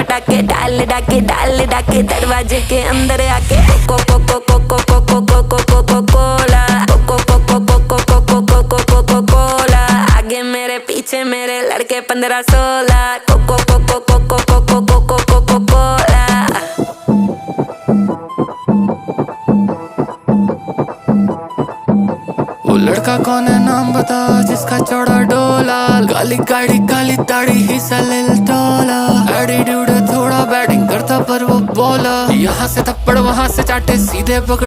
डाके डाल डाके डाल डाके दरवाजे के अंदर आके कोको कोको कोको कोको कोको कोको कोला कोको कोको कोको कोको कोको कोको कोला आगे मेरे पीछे मेरे लड़के 15-16 कोको कोको कोको कोको कोको कोको कोला। वो लड़का कौन है नाम बता जिसका चौड़ा डोला, काली गाड़ी काली दाढ़ी ही सलिल टोला, एटीट्यूड है थोड़ा बैटिंग करता पर वो बॉलर, यहाँ से थप्पड़ वहाँ से चाटे सीधे पकड़